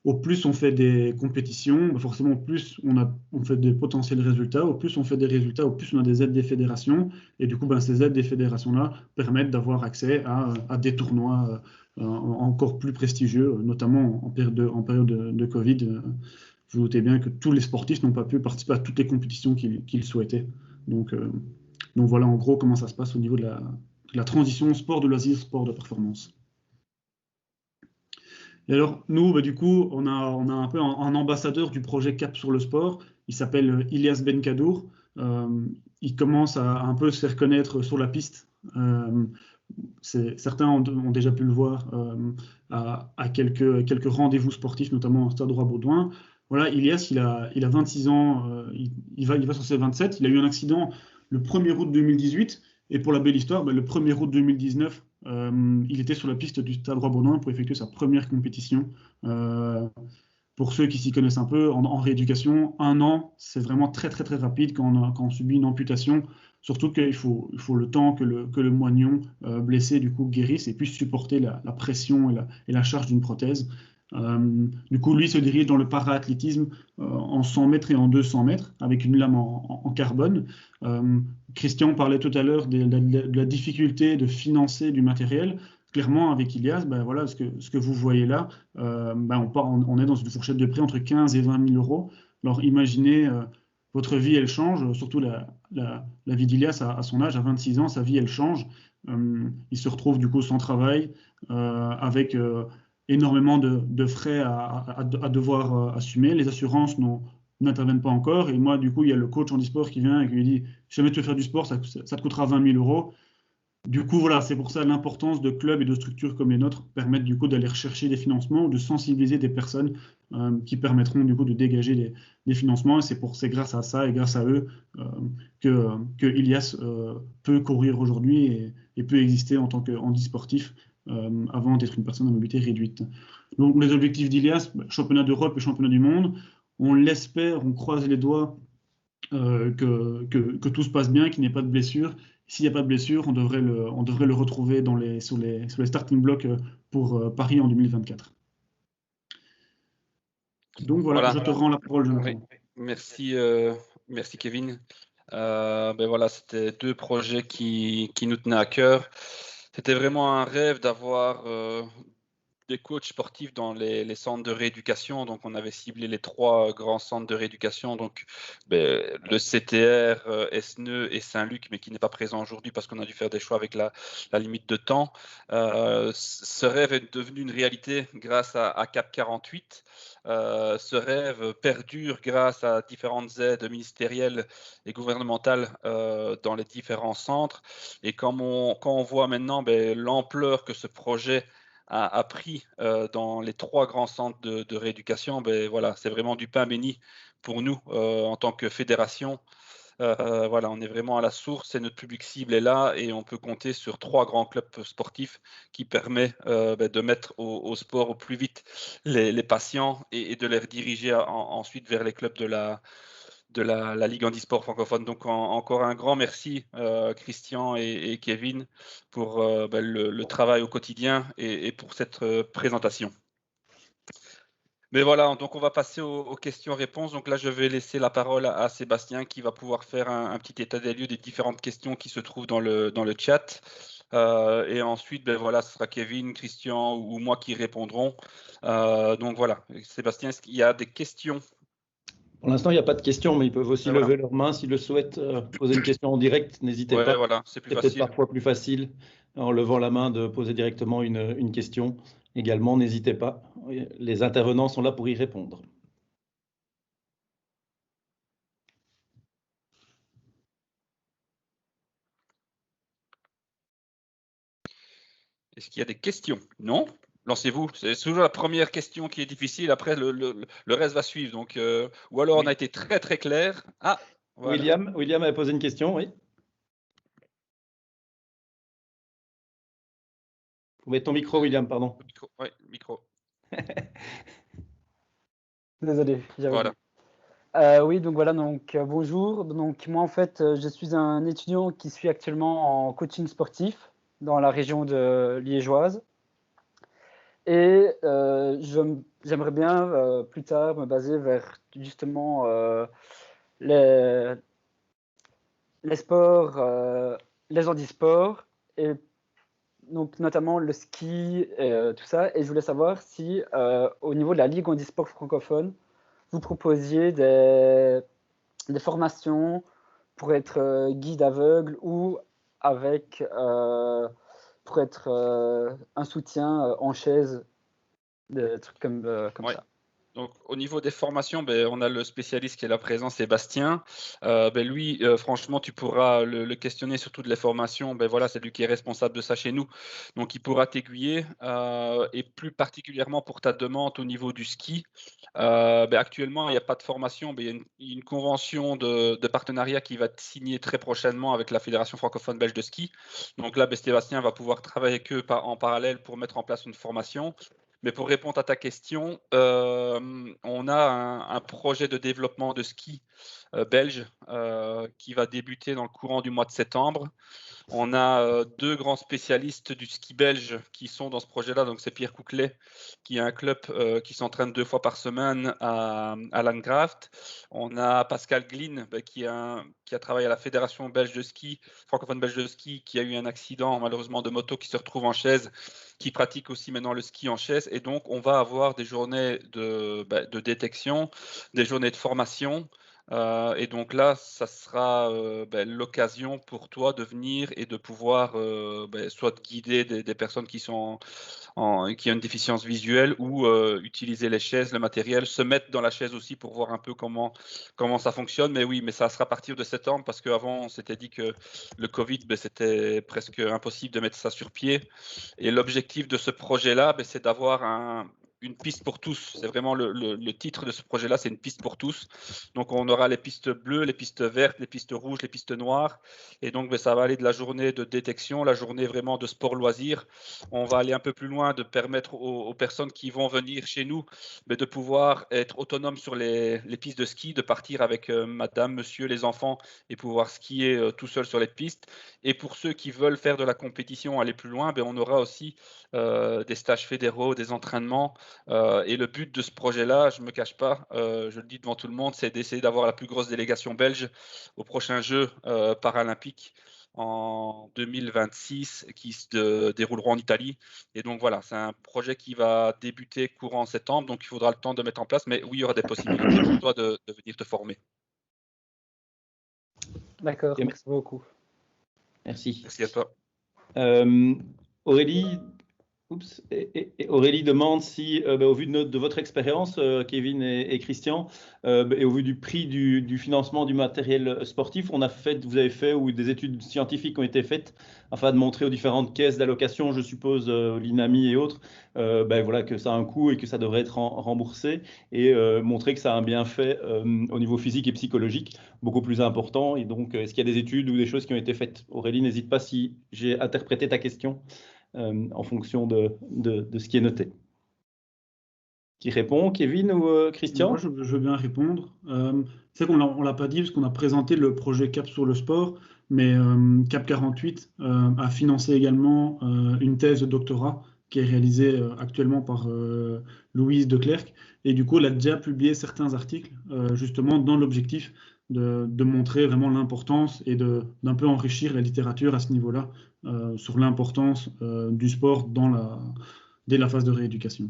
Au plus on fait des compétitions, forcément, au plus on fait des potentiels résultats. Au plus on fait des résultats, au plus on a des aides des fédérations. Et du coup, ces aides des fédérations-là permettent d'avoir accès à des tournois encore plus prestigieux, notamment en période de Covid. Vous doutez bien que tous les sportifs n'ont pas pu participer à toutes les compétitions qu'ils souhaitaient. Donc voilà en gros comment ça se passe au niveau de la transition sport de loisir, sport de performance. Et alors, nous, du coup, on a un peu un ambassadeur du projet Cap sur le sport. Il s'appelle Ilyas Benkadour. Il commence à un peu se faire connaître sur la piste. Certains ont déjà pu le voir à quelques rendez-vous sportifs, notamment au Stade Roi-Baudouin. Voilà, Ilyas, il a 26 ans, il va sur ses 27. Il a eu un accident le 1er août 2018. Et pour la belle histoire, le 1er août 2019, il était sur la piste du Stade Roi-Baudouin pour effectuer sa première compétition. Pour ceux qui s'y connaissent un peu, en rééducation, 1 an, c'est vraiment très très très rapide quand on subit une amputation. Surtout qu'il faut le temps que le moignon blessé du coup guérisse et puisse supporter la pression et la charge d'une prothèse. Du coup, lui se dirige dans le para-athlétisme en 100 mètres et en 200 mètres avec une lame en carbone. Christian parlait tout à l'heure de la difficulté de financer du matériel. Clairement, avec Ilyas, voilà, ce que vous voyez là, on est dans une fourchette de prix entre 15 et 20 000 euros. Alors imaginez, votre vie, elle change, surtout la vie d'Ilyas à son âge, à 26 ans, sa vie, elle change. Il se retrouve du coup sans travail, avec énormément de frais à devoir assumer. Les assurances n'interviennent pas encore. Et moi, du coup, il y a le coach handisport qui vient et qui lui dit « Si jamais tu veux faire du sport, ça te coûtera 20 000 euros. » Du coup, voilà, c'est pour ça l'importance de clubs et de structures comme les nôtres permettent du coup d'aller rechercher des financements ou de sensibiliser des personnes qui permettront du coup de dégager des financements. Et c'est grâce à ça et grâce à eux que Ilyas peut courir aujourd'hui et peut exister en tant que handisportif avant d'être une personne à mobilité réduite. Donc les objectifs d'Ilyas, championnat d'Europe et championnat du monde, on l'espère, on croise les doigts que tout se passe bien, qu'il n'y ait pas de blessure. S'il n'y a pas de blessure, on devrait le retrouver sur les starting blocks pour Paris en 2024. Donc voilà, je te rends la parole, Jonathan.
Oui. Merci Kevin. Voilà, c'était 2 projets qui nous tenaient à cœur. C'était vraiment un rêve d'avoir des coachs sportifs dans les centres de rééducation. Donc, on avait ciblé les 3 grands centres de rééducation. Donc, le CTR, Esneux et Saint-Luc, mais qui n'est pas présent aujourd'hui parce qu'on a dû faire des choix avec la limite de temps. Ce rêve est devenu une réalité grâce à Cap 48. Ce rêve perdure grâce à différentes aides ministérielles et gouvernementales dans les différents centres. Et quand on voit maintenant l'ampleur que ce projet a pris dans les 3 grands centres de rééducation, voilà, c'est vraiment du pain béni pour nous en tant que fédération. Voilà, on est vraiment à la source, c'est notre public cible est là et on peut compter sur 3 grands clubs sportifs qui permettent de mettre au sport au plus vite les patients et de les rediriger ensuite vers les clubs de la Ligue handisport francophone. Donc encore un grand merci Christian et Kevin pour le travail au quotidien et pour cette présentation. Mais voilà, donc on va passer aux questions-réponses. Donc là, je vais laisser la parole à Sébastien qui va pouvoir faire un petit état des lieux des différentes questions qui se trouvent dans le chat. Et ensuite, voilà, ce sera Kevin, Christian ou moi qui répondrons. Donc voilà, Sébastien, est-ce qu'il y a des questions ?
Pour l'instant, il n'y a pas de questions, mais ils peuvent aussi lever leur main s'ils le souhaitent, poser une question en direct. N'hésitez pas.
Voilà, c'est plus
facile. Peut-être parfois plus facile en levant la main de poser directement une question. Également, n'hésitez pas. Les intervenants sont là pour y répondre.
Est-ce qu'il y a des questions? Non? Lancez-vous. C'est toujours la première question qui est difficile. Après, le reste va suivre. Donc, ou alors, on a été très, très clair. Ah,
voilà. William a posé une question, oui. Faut mettre ton micro, William, pardon.
Oui, micro.
Désolé, j'avais
Voilà.
oui, donc voilà, donc bonjour. Donc moi en fait, je suis un étudiant qui suit actuellement en coaching sportif dans la région de liégeoise. Et j'aimerais bien plus tard me baser vers justement les sports, les handisports, et donc notamment le ski, tout ça. Et je voulais savoir si au niveau de la Ligue handisport francophone, vous proposiez des formations pour être guide aveugle ou avec pour être un soutien en chaise, des trucs comme
Ouais.
ça.
Donc, au niveau des formations, on a le spécialiste qui est là présent, Sébastien. Lui, franchement, tu pourras le questionner sur toutes les formations. Voilà, c'est lui qui est responsable de ça chez nous. Donc, il pourra t'aiguiller. Et plus particulièrement pour ta demande au niveau du ski, actuellement, il n'y a pas de formation. Il y a une convention de partenariat qui va être signée très prochainement avec la Fédération francophone belge de ski. Donc là, Sébastien va pouvoir travailler avec eux en parallèle pour mettre en place une formation. Mais pour répondre à ta question, on a un projet de développement de ski belge qui va débuter dans le courant du mois de septembre. On a deux grands spécialistes du ski belge qui sont dans ce projet-là. Donc, c'est Pierre Couclet, qui a un club qui s'entraîne 2 fois par semaine à Landgraft. On a Pascal Glyn, qui a travaillé à la Fédération belge de ski, francophone belge de ski, qui a eu un accident malheureusement de moto, qui se retrouve en chaise, qui pratique aussi maintenant le ski en chaise. Et donc, on va avoir des journées de détection, des journées de formation. Et donc là, ça sera l'occasion pour toi de venir et de pouvoir soit guider des personnes qui ont une déficience visuelle ou utiliser les chaises, le matériel, se mettre dans la chaise aussi pour voir un peu comment ça fonctionne. Mais oui, mais ça sera à partir de septembre parce qu'avant, on s'était dit que le Covid, c'était presque impossible de mettre ça sur pied. Et l'objectif de ce projet-là, c'est d'avoir une piste pour tous. C'est vraiment le titre de ce projet-là, c'est une piste pour tous. Donc, on aura les pistes bleues, les pistes vertes, les pistes rouges, les pistes noires. Et donc, ça va aller de la journée de détection, la journée vraiment de sport loisir. On va aller un peu plus loin, de permettre aux personnes qui vont venir chez nous de pouvoir être autonomes sur les pistes de ski, de partir avec madame, monsieur, les enfants et pouvoir skier tout seul sur les pistes. Et pour ceux qui veulent faire de la compétition, aller plus loin, on aura aussi des stages fédéraux, des entraînements. Et le but de ce projet-là, je ne me cache pas, je le dis devant tout le monde, c'est d'essayer d'avoir la plus grosse délégation belge aux prochains Jeux paralympiques en 2026 qui se dérouleront en Italie. Et donc voilà, c'est un projet qui va débuter courant septembre, donc il faudra le temps de mettre en place. Mais oui, il y aura des possibilités pour toi de venir te former.
D'accord, merci beaucoup.
Merci.
Merci à toi.
Aurélie, Aurélie demande si, au vu de votre expérience, Kevin et Christian, et au vu du prix du financement du matériel sportif, vous avez fait ou des études scientifiques ont été faites afin de montrer aux différentes caisses d'allocation, je suppose, l'INAMI et autres, voilà, que ça a un coût et que ça devrait être remboursé, et montrer que ça a un bienfait au niveau physique et psychologique beaucoup plus important. Et donc, est-ce qu'il y a des études ou des choses qui ont été faites? Aurélie, n'hésite pas si j'ai interprété ta question. En fonction de ce qui est noté. Qui répond, Kevin ou Christian?
Moi, je veux bien répondre. C'est qu'on ne l'a pas dit parce qu'on a présenté le projet CAP sur le sport, mais CAP 48 a financé également une thèse de doctorat qui est réalisée actuellement par Louise de Clercq. Et du coup, elle a déjà publié certains articles justement dans l'objectif de montrer vraiment l'importance et d'un peu enrichir la littérature à ce niveau-là sur l'importance du sport dès la phase de rééducation.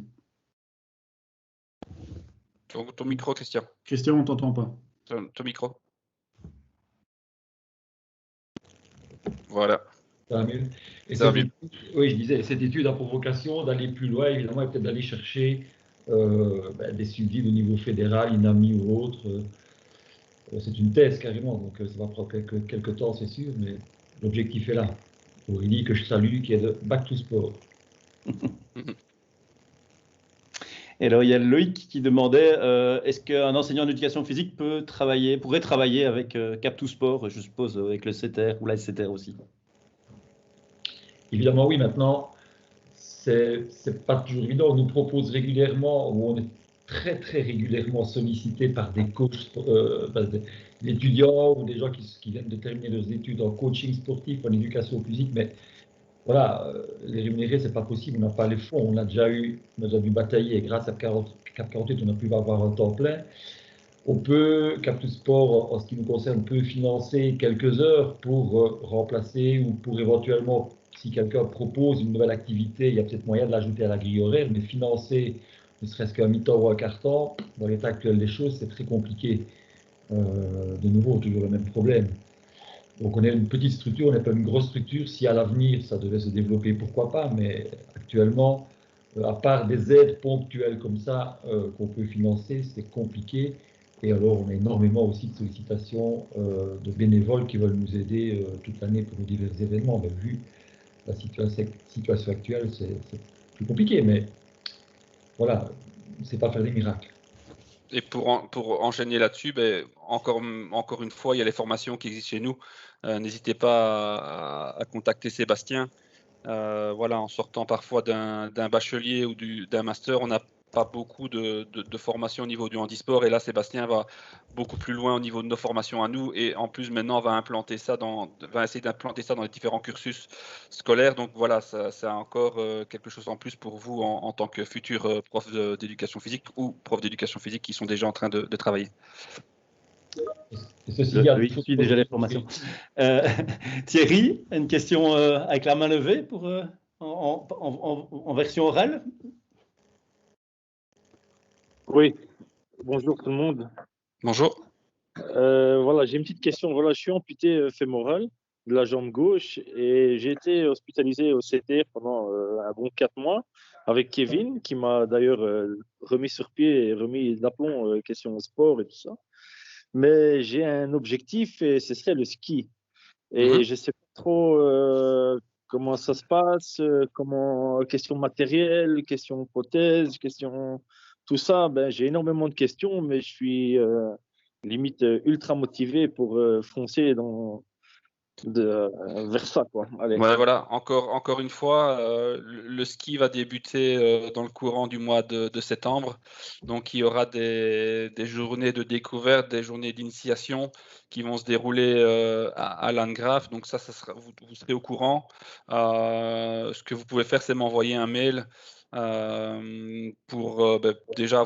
Ton micro, Christian.
Christian, on ne t'entend pas.
Ton micro. Voilà.
Ça va mieux. Oui, je disais, cette étude a pour vocation d'aller plus loin, évidemment, et peut-être d'aller chercher des subsides au niveau fédéral, INAMI ou autre. C'est une thèse carrément, donc ça va prendre quelques temps, c'est sûr, mais l'objectif est là. Aurélie, que je salue, qui est de Back to Sport.
Et alors, il y a Loïc qui demandait est-ce qu'un enseignant d'éducation physique pourrait travailler avec Cap to Sport, je suppose, avec le CETER ou la SCTR aussi?
Évidemment, oui. Maintenant, c'est pas toujours évident. On nous propose régulièrement, ou on est très très régulièrement sollicité par des coachs, des étudiants ou des gens qui viennent de terminer leurs études en coaching sportif, en éducation physique, mais voilà, les rémunérer, c'est pas possible, on n'a pas les fonds, on a déjà dû batailler, et grâce à Cap 48, on a pu avoir un temps plein. On peut, Cap Sport, en ce qui nous concerne, peut financer quelques heures pour remplacer ou pour éventuellement, si quelqu'un propose une nouvelle activité, il y a peut-être moyen de l'ajouter à la grille horaire, mais financer ne serait-ce qu'un mi-temps ou un quart-temps, dans l'état actuel des choses, c'est très compliqué. De nouveau, toujours le même problème. Donc on est une petite structure, on n'est pas une grosse structure. Si à l'avenir ça devait se développer, pourquoi pas, mais actuellement, à part des aides ponctuelles comme ça qu'on peut financer, c'est compliqué. Et alors on a énormément aussi de sollicitations de bénévoles qui veulent nous aider toute l'année pour divers événements. Mais vu la situation actuelle, c'est plus compliqué, mais voilà, c'est pas faire des miracles.
Et pour enchaîner là-dessus, encore une fois, il y a les formations qui existent chez nous. N'hésitez pas à contacter Sébastien. Voilà, en sortant parfois d'un bachelier ou d'un master, on n'a pas beaucoup de formation au niveau du handisport. Et là, Sébastien va beaucoup plus loin au niveau de nos formations à nous. Et en plus, maintenant, va essayer d'implanter ça dans les différents cursus scolaires. Donc voilà, c'est encore quelque chose en plus pour vous en tant que futur prof d'éducation physique ou prof d'éducation physique qui sont déjà en train de travailler.
Oui, je suis déjà les formations. Thierry, une question avec la main levée pour, en version orale?
Oui, bonjour tout le monde.
Bonjour.
Voilà, j'ai une petite question. Voilà, je suis amputé fémoral de la jambe gauche et j'ai été hospitalisé au CTR pendant un bon 4 mois avec Kevin qui m'a d'ailleurs remis sur pied et remis d'aplomb question sport et tout ça. Mais j'ai un objectif et ce serait le ski. Et je ne sais pas trop comment ça se passe, question matérielle, question prothèse, question tout ça. J'ai énormément de questions, mais je suis limite ultra motivé pour foncer vers ça, quoi. Allez.
Ouais, voilà, encore une fois, le ski va débuter dans le courant du mois de septembre. Donc, il y aura des journées de découverte, des journées d'initiation qui vont se dérouler à Landgraf. Donc, ça sera, vous serez au courant. Ce que vous pouvez faire, c'est m'envoyer un mail pour déjà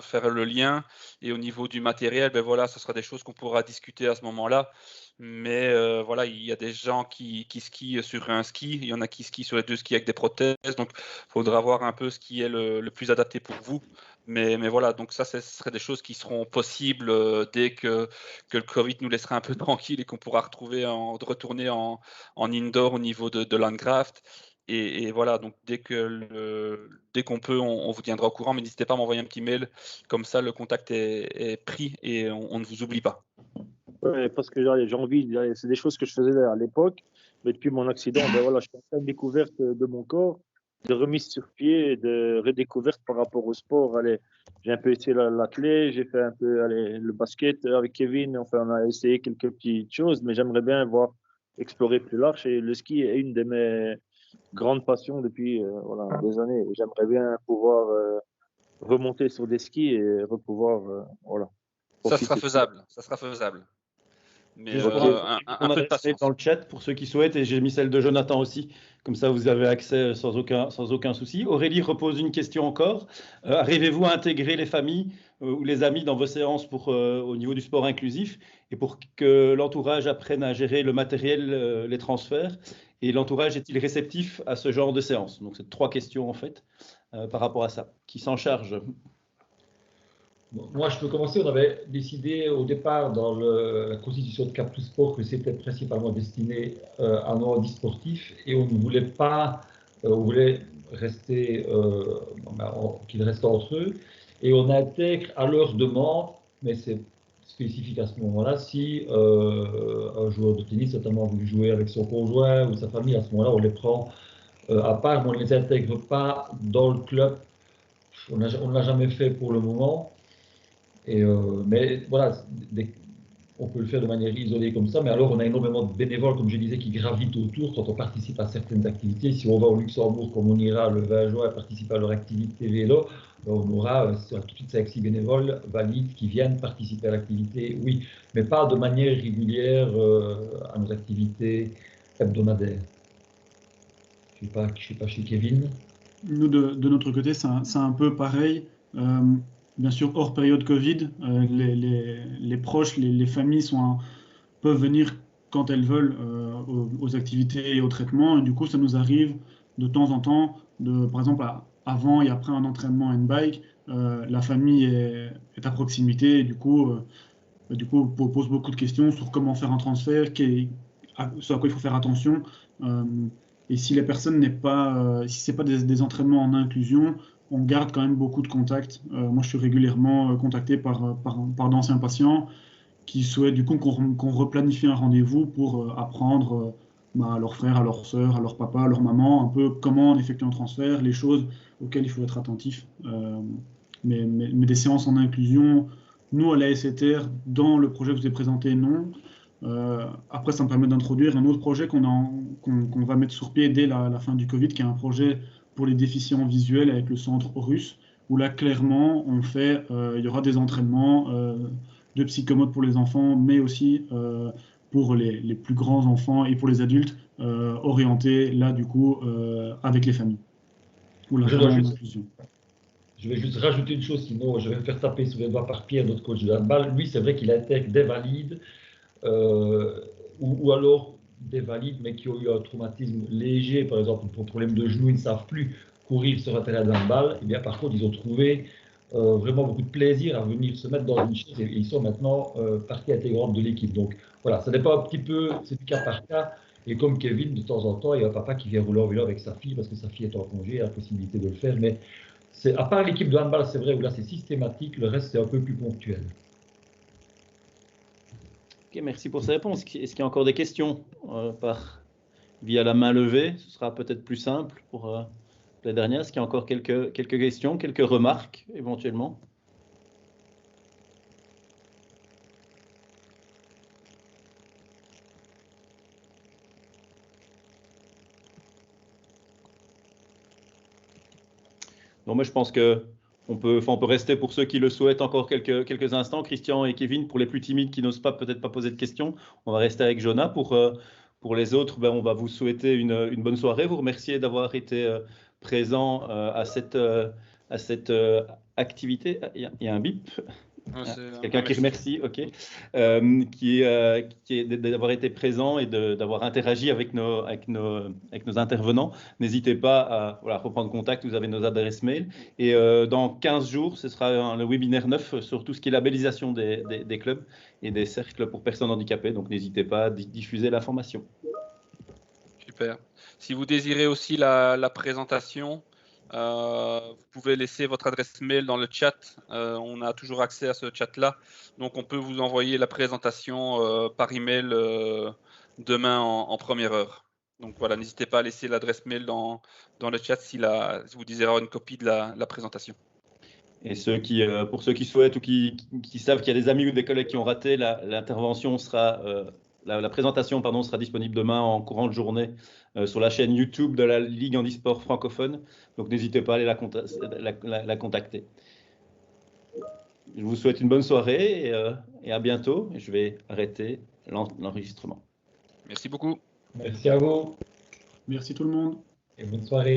faire le lien. Et au niveau du matériel, voilà, ce sera des choses qu'on pourra discuter à ce moment-là. Mais voilà, il y a des gens qui skient sur un ski, il y en a qui skient sur les deux skis avec des prothèses, donc il faudra voir un peu ce qui est le plus adapté pour vous. Mais voilà, donc ça, ce serait des choses qui seront possibles dès que le Covid nous laissera un peu tranquille et qu'on pourra retourner en indoor au niveau de Landgraft. Et voilà, donc dès qu'on peut, on vous tiendra au courant, mais n'hésitez pas à m'envoyer un petit mail, comme ça le contact est pris et on ne vous oublie pas.
Ouais, parce que j'ai envie, c'est des choses que je faisais à l'époque, mais depuis mon accident, voilà, je suis en pleine découverte de mon corps, de remise sur pied, de redécouverte par rapport au sport. Allez, j'ai un peu essayé l'athlé, j'ai fait un peu le basket avec Kevin, enfin on a essayé quelques petites choses, mais j'aimerais bien explorer plus large et le ski est une de mes grandes passions depuis des années. J'aimerais bien pouvoir remonter sur des skis et pouvoir voilà.
Ça sera faisable. Mais
on a dans le chat pour ceux qui souhaitent et j'ai mis celle de Jonathan aussi. Comme ça, vous avez accès sans aucun souci. Aurélie repose une question encore. Arrivez-vous à intégrer les familles ou les amis dans vos séances au niveau du sport inclusif et pour que l'entourage apprenne à gérer le matériel, les transferts? Et l'entourage est-il réceptif à ce genre de séance? Donc, c'est 3 questions en fait par rapport à ça. Qui s'en charge?
Moi, je peux commencer. On avait décidé au départ dans la constitution de Cap Sport que c'était principalement destiné à nos handis sportifs et on ne voulait pas, on voulait rester, qu'ils restent entre eux. Et on intègre à leur demande, mais c'est spécifique à ce moment-là, si un joueur de tennis notamment a voulu jouer avec son conjoint ou sa famille, à ce moment-là, on les prend à part, mais on ne les intègre pas dans le club. On ne l'a jamais fait pour le moment. Mais voilà, on peut le faire de manière isolée comme ça, mais alors on a énormément de bénévoles, comme je disais, qui gravitent autour quand on participe à certaines activités. Si on va au Luxembourg, comme on ira le 20 juin, participer à leur activité vélo, on aura tout de suite 5-6 bénévoles valides qui viennent participer à l'activité, oui, mais pas de manière régulière à nos activités hebdomadaires. Je ne sais pas chez Kevin.
Nous, de notre côté, c'est un peu pareil. Bien sûr, hors période Covid, les proches, les familles peuvent venir quand elles veulent aux activités et aux traitements. Et du coup, ça nous arrive de temps en temps, par exemple, avant et après un entraînement handbike, la famille est à proximité et du coup, pose beaucoup de questions sur comment faire un transfert, ce à quoi il faut faire attention. Et si les personnes si c'est pas des entraînements en inclusion, on garde quand même beaucoup de contacts. Moi, je suis régulièrement contacté par d'anciens patients qui souhaitent du coup qu'on replanifie un rendez-vous pour apprendre à leurs frères, à leurs sœurs, à leur papa, à leur maman, un peu comment on effectue un transfert, les choses auxquelles il faut être attentif. Mais des séances en inclusion, nous à la STR, dans le projet que je vous ai présenté, non. Après, ça me permet d'introduire un autre projet qu'on va mettre sur pied dès la fin du Covid, qui est un projet pour les déficients visuels avec le centre russe, où là, clairement, il y aura des entraînements de psychomote pour les enfants, mais aussi pour les plus grands enfants et pour les adultes, orientés, là, du coup, avec les familles.
Je vais juste rajouter une chose, sinon je vais me faire taper sous les doigts par Pierre, notre coach de handball. Lui, c'est vrai qu'il intègre des valides, ou alors des valides, mais qui ont eu un traumatisme léger, par exemple pour problème de genou, ils ne savent plus courir sur un terrain de handball. Et bien, par contre, ils ont trouvé vraiment beaucoup de plaisir à venir se mettre dans une chaise et ils sont maintenant partie intégrante de l'équipe. Donc voilà, ça dépend un petit peu, c'est du cas par cas. Et comme Kevin, de temps en temps, il y a un papa qui vient rouler en vélo avec sa fille parce que sa fille est en congé, il a la possibilité de le faire. Mais à part l'équipe de handball, c'est vrai, où là c'est systématique, le reste c'est un peu plus ponctuel.
Ok, merci pour ces réponses. Est-ce qu'il y a encore des questions via la main levée? Ce sera peut-être plus simple pour la dernière. Est-ce qu'il y a encore quelques questions, quelques remarques éventuellement? Donc moi je pense qu'on peut rester pour ceux qui le souhaitent encore quelques instants. Christian et Kevin, pour les plus timides qui n'osent peut-être pas poser de questions, on va rester avec Jonah. Pour les autres, on va vous souhaiter une bonne soirée. Vous remercier d'avoir été présent à cette activité. Il y a un bip. Quelqu'un qui remercie, ok, d'avoir été présent et d'avoir interagi avec nos intervenants. N'hésitez pas à reprendre contact, vous avez nos adresses mail. Et dans 15 jours, ce sera le webinaire 9 sur tout ce qui est labellisation des clubs et des cercles pour personnes handicapées. Donc n'hésitez pas à diffuser l'information.
Super. Si vous désirez aussi la présentation, vous pouvez laisser votre adresse mail dans le chat. On a toujours accès à ce chat-là. Donc, on peut vous envoyer la présentation par email demain en première heure. Donc, voilà, n'hésitez pas à laisser l'adresse mail dans le chat si vous désirez une copie de la présentation.
Et pour ceux qui souhaitent ou qui savent qu'il y a des amis ou des collègues qui ont raté, l'intervention sera... La présentation sera disponible demain en courant de journée sur la chaîne YouTube de la Ligue Handisport francophone. Donc, n'hésitez pas à aller la contacter. Je vous souhaite une bonne soirée et à bientôt. Je vais arrêter l'enregistrement.
Merci beaucoup.
Merci à vous.
Merci tout le monde.
Et bonne soirée.